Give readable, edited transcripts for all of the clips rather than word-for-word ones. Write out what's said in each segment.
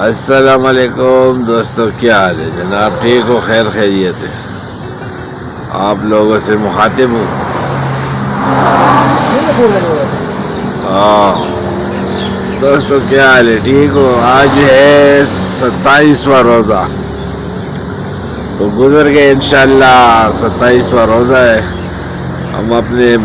السلام علیکم دوستو، کیا حال ہے جناب؟ ٹھیک ہو؟ خیر خیریت ہے؟ آپ لوگوں سے مخاطب ہوں۔ دوستو کیا حال ہے؟ ٹھیک ہو؟ آج ہے 27واں روزہ، تو گزر گئے انشاءاللہ 27واں روزہ ہے۔ ہم اپنے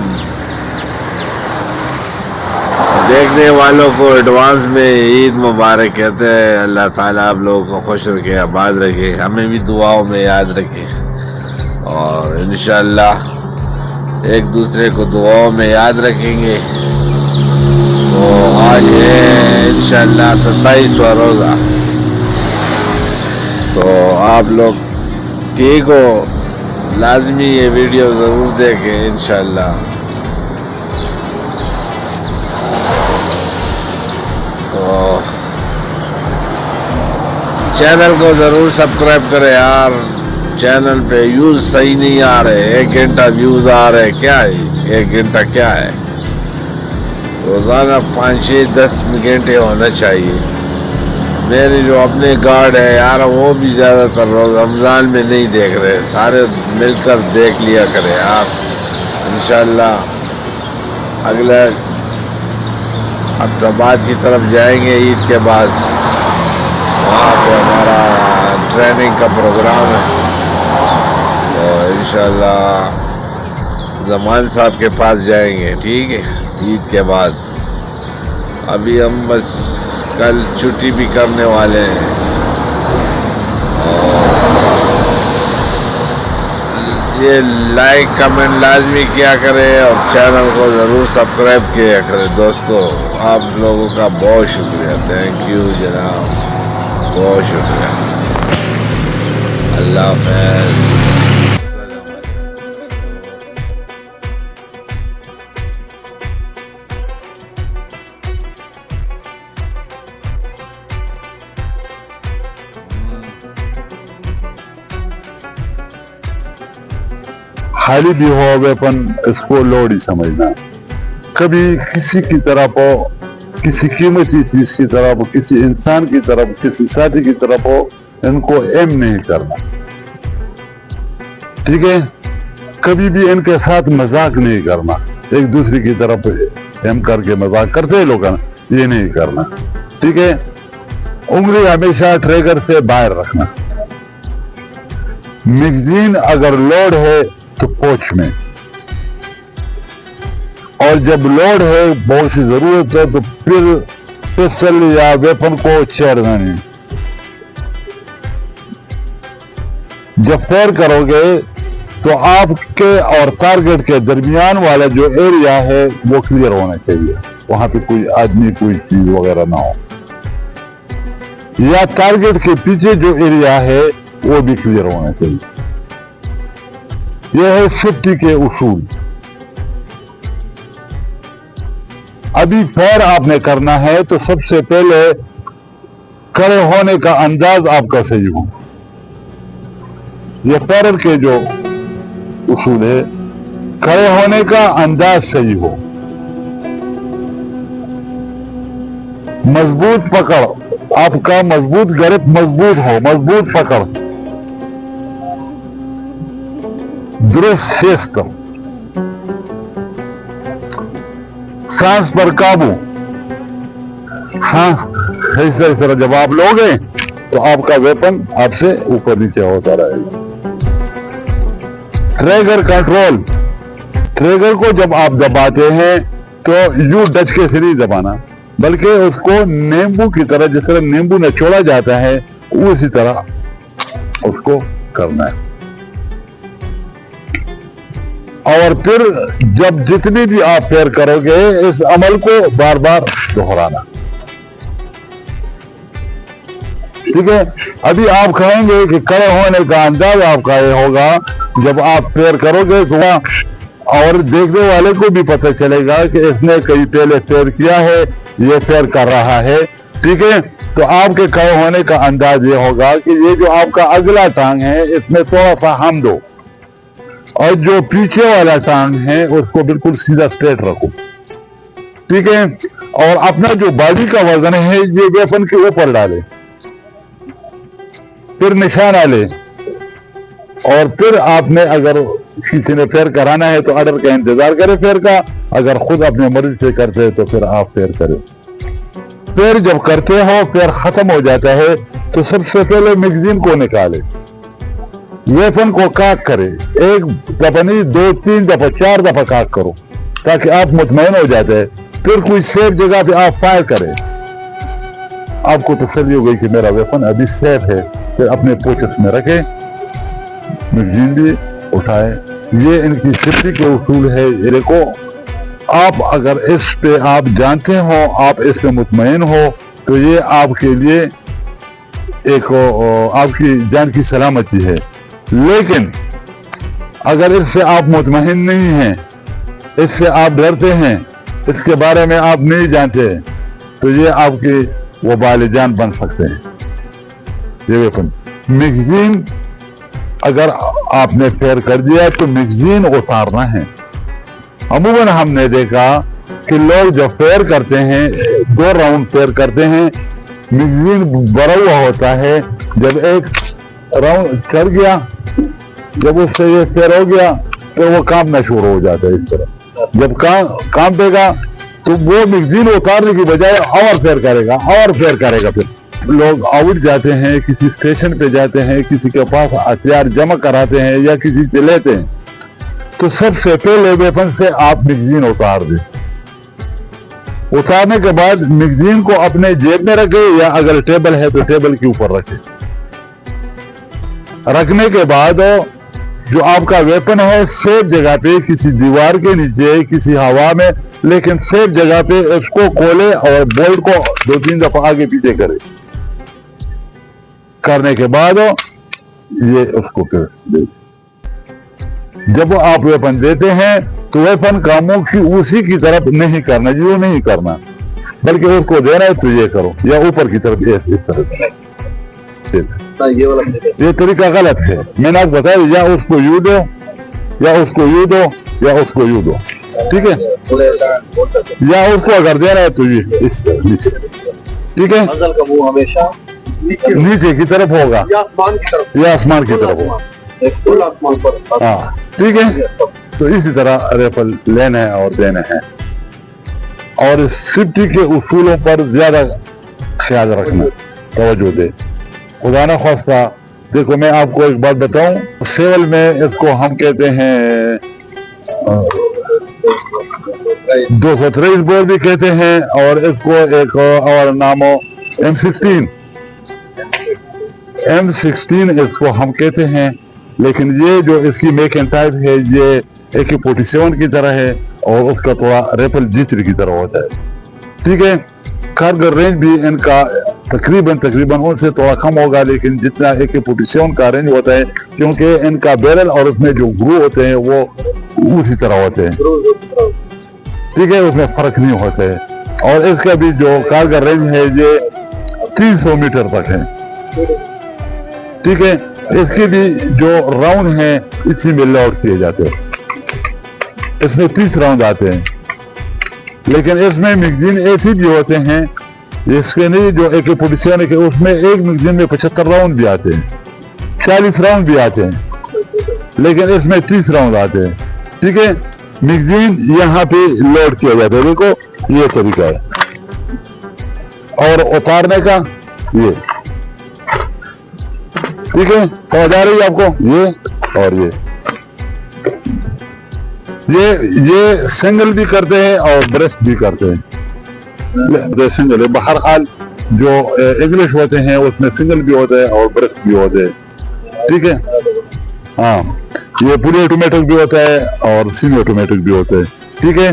دیکھنے والوں کو ایڈوانس میں عید مبارک کہتے ہیں۔ اللہ تعالیٰ آپ لوگوں کو خوش رکھے، آباد رکھے، ہمیں بھی دعاؤں میں یاد رکھے، اور انشاءاللہ ایک دوسرے کو دعاؤں میں یاد رکھیں گے۔ تو آج ہے انشاءاللہ 27واں روزہ، تو آپ لوگ ٹھیک ہو؟ لازمی یہ ویڈیو ضرور دیکھیں انشاءاللہ۔ چینل کو ضرور سبسکرائب کرے یار، چینل پہ ویوز صحیح نہیں آ رہے، 1 گھنٹہ ویوز آ رہے، کیا ہے 1 گھنٹہ؟ کیا ہے؟ روزانہ 5-6-10 گھنٹے ہونا چاہیے۔ میرے جو اپنے گارڈ ہے یار، وہ بھی زیادہ تر رمضان میں نہیں دیکھ رہے، سارے مل کر دیکھ لیا کرے یار۔ انشاءاللہ اگلے عبدالآباد کی طرف جائیں گے عید کے بعد، وہاں پہ ہمارا ٹریننگ کا پروگرام ہے، تو انشاءاللہ زمان صاحب کے پاس جائیں گے، ٹھیک ہے، عید کے بعد۔ ابھی ہم بس کل چھٹی بھی کرنے والے ہیں، یہ لائک کمنٹ لازمی کیا کرے اور چینل کو ضرور سبسکرائب کیا کرے۔ دوستو آپ لوگوں کا بہت شکریہ، تھینک یو جناب، بہت شکریہ۔ اللہ حافظ۔ خالی بھی ہو ویپن، اس کو لوڈ ہی سمجھنا۔ کبھی کسی کی طرف ہو، کسی قیمتی چیز کی طرف ہو، کسی انسان کی طرف، کسی ساتھی کی طرف ہو، ان کو ایم نہیں کرنا، ٹھیک ہے؟ کبھی بھی ان کے ساتھ مذاق نہیں کرنا، ایک دوسرے کی طرف ایم کر کے مذاق کرتے لوگ، یہ نہیں کرنا، ٹھیک ہے؟ انگلی ہمیشہ ٹریگر سے باہر رکھنا۔ میگزین اگر لوڈ ہے تو پوچھ میں، اور جب لوڈ ہے بہت سی ضرورت ہے تو پھر پسٹل یا ویپن کو چھیڑنا نہیں۔ جب فائر کرو گے تو آپ کے اور ٹارگٹ کے درمیان والا جو ایریا ہے وہ کلیئر ہونا چاہیے، وہاں پہ کوئی آدمی کوئی چیز وغیرہ نہ ہو، یا ٹارگٹ کے پیچھے جو ایریا ہے وہ بھی کلیئر ہونا چاہیے۔ یہ ہے سیفٹی کے اصول۔ ابھی فائر آپ نے کرنا ہے تو سب سے پہلے کھڑے ہونے کا انداز آپ کا صحیح ہو، یہ فائرر کے جو اصول ہے، کھڑے ہونے کا انداز صحیح ہو، مضبوط پکڑ، آپ کا مضبوط گرپ مضبوط ہو، مضبوط پکڑ، درست شست، سانس پر قابو، سانس اس طرح جب آپ لوگے تو آپ کا ویپن آپ سے اوپر نیچے ہوتا رہے گا۔ ٹریگر کنٹرول، ٹریگر کو جب آپ دباتے ہیں تو یوں ڈچ کے سے نہیں دبانا، بلکہ اس کو نیمبو کی طرح، جس طرح نیمبو نچوڑا جاتا ہے اسی طرح اس کو کرنا ہے، اور پھر جب جتنی بھی آپ فائر کرو گے اس عمل کو بار بار دہرانا، ٹھیک ہے؟ ابھی آپ کہیں گے کہ کھڑے ہونے کا انداز آپ کا یہ ہوگا جب آپ فائر کرو گے تو، اور دیکھنے والے کو بھی پتہ چلے گا کہ اس نے کئی پہلے فائر کیا ہے، یہ فائر کر رہا ہے، ٹھیک ہے؟ تو آپ کے کھڑے ہونے کا انداز یہ ہوگا کہ یہ جو آپ کا اگلا ٹانگ ہے اس میں تھوڑا سا ہم دو، اور جو پیچھے والا ٹانگ ہے اس کو بالکل سیدھا سٹریٹ رکھو، ٹھیک ہے؟ اور اپنا جو باڈی کا وزن ہے یہ ویپن کے اوپر ڈالے، फिर निशाना ले, और फिर आपने अगर किसी ने फेयर कराना है तो ऑर्डर का इंतजार करें फेयर का, अगर खुद अपने मर्जी से करते हैं तो फिर आप फेयर करें। फेयर जब करते हो, फेयर खत्म हो जाता है तो सबसे पहले मैगजीन को निकाले, वेपन को काक करे, एक दफा नहीं 2, 3 दफा 4 दफा काक करो ताकि आप मुतमईन हो जाते हैं। फिर कोई सेफ जगह पे आप फायर करें, आपको तसल्ली हो गई कि मेरा वेपन अभी सेफ है, फिर अपने पॉकेट्स में रखे, मैगजीन भी उठाए। ये इनकी सेफ्टी के उसूल है। ये देखो, आप अगर इस पे आप जानते हो, आप इससे मुतमईन हो, तो ये आपके लिए एक आपकी जान की सलामती है। लेकिन अगर इससे आप मुतमईन नहीं हैं, इससे आप डरते हैं, इसके बारे में आप नहीं जानते, तो ये आपके वबाल जान बन सकते हैं। ये वेपन मैगजीन अगर आपने फेयर कर दिया तो मैगजीन उतारना है। अमूमन हमने देखा कि लोग जब फेयर करते हैं, 2 राउंड फेयर करते हैं, मैगजीन भरा हुआ होता है। जब एक राउंड चढ़ गया, जब उससे ये फेयर हो गया तो वो काम ना शुरू हो जाता है। इस तरह जब काम देगा तो वो मैगजीन उतारने की बजाय और फेयर करेगा और फेयर करेगा। फिर लोग आउट जाते हैं, किसी स्टेशन पे जाते हैं, किसी के पास हथियार जमा कराते हैं या किसी से लेते हैं, तो सबसे पहले वेपन से आप मैगजीन उतार दें। उतारने के बाद मैगजीन को अपने जेब में रखे, या अगर टेबल है तो टेबल के ऊपर रखे। रखने के बाद जो आपका वेपन है सेफ जगह पे, किसी दीवार के नीचे, किसी हवा में, लेकिन सेफ जगह पे इसको खोले और बोल्ट को 2-3 दफा आगे पीछे करे। करने के बाद ये उसको फिर दे। जब आप वेपन देते हैं तो वेपन का मुख उसी की तरफ नहीं करना, जो नहीं करना, बल्कि उसको देना है तो ये करो, या ऊपर की तरफ इस तरह। ये तरीका गलत है। मैंने आपको बताया, या उसको यूं दो, या उसको यूं दो, या उसको यूं दो, ठीक है। या उसको अगर देना है तो ये इस तरह नीचे, ठीक है। का मुंह हमेशा नीचे की तरफ होगा या आसमान की तरफ, या आसमान की तरफ होगा, फुल आसमान पर। हाँ, ठीक है। तो इसी तरह रेफल लेना है और देना है, और सेफ्टी के उसूलों पर ज्यादा ख्याल रखना, तवज्जो दे। खुदा न खास्ता, देखो मैं आपको एक बात बताऊं, सिविल में इसको हम कहते हैं 223 बोर भी कहते हैं, और इसको एक और नाम M16 इसको हम कहते हैं। लेकिन ये जो इसकी मेक एंड टाइप है, ये AK-47 की तरह है, और उसका थोड़ा रेफल जिटर की तरह होता है, ठीक है। कारगर रेंज भी इनका तकरीबन उनसे थोड़ा कम होगा, लेकिन जितना AK-47 का रेंज होता है, क्योंकि इनका बैरल और उसमें जो ग्रू होते हैं वो उसी तरह होते हैं, ठीक है, उसमें फर्क नहीं होता है। और इसका भी जो कारगर रेंज है ये 300 मीटर तक है, ठीक है। इसके भी जो राउंड है इसी में लोड किए जाते हैं, इसमें 30 राउंड आते हैं। लेकिन इसमें मैगजीन ऐसी भी होते हैं, इसके नहीं जो AK-47 के, उसमें एक मैगजीन में 75 राउंड भी आते हैं, 40 राउंड भी आते हैं, लेकिन इसमें 30 राउंड आते हैं, ठीक है। मैगजीन यहाँ पे लोड किया जाता है, देखो ये तरीका है, और उतारने का ये, ठीक है। समझ आ रही है आपको? ये और ये सिंगल भी करते हैं और ब्रेस्ट भी करते हैं। सिंगल है, बहर हाल जो इंग्लिश होते हैं उसमें सिंगल भी होते हैं और ब्रेस्ट भी होते हैं, ठीक है। हाँ, ये पूरी ऑटोमेटिक भी होता है और सेमी ऑटोमेटिक भी होता है, ठीक है।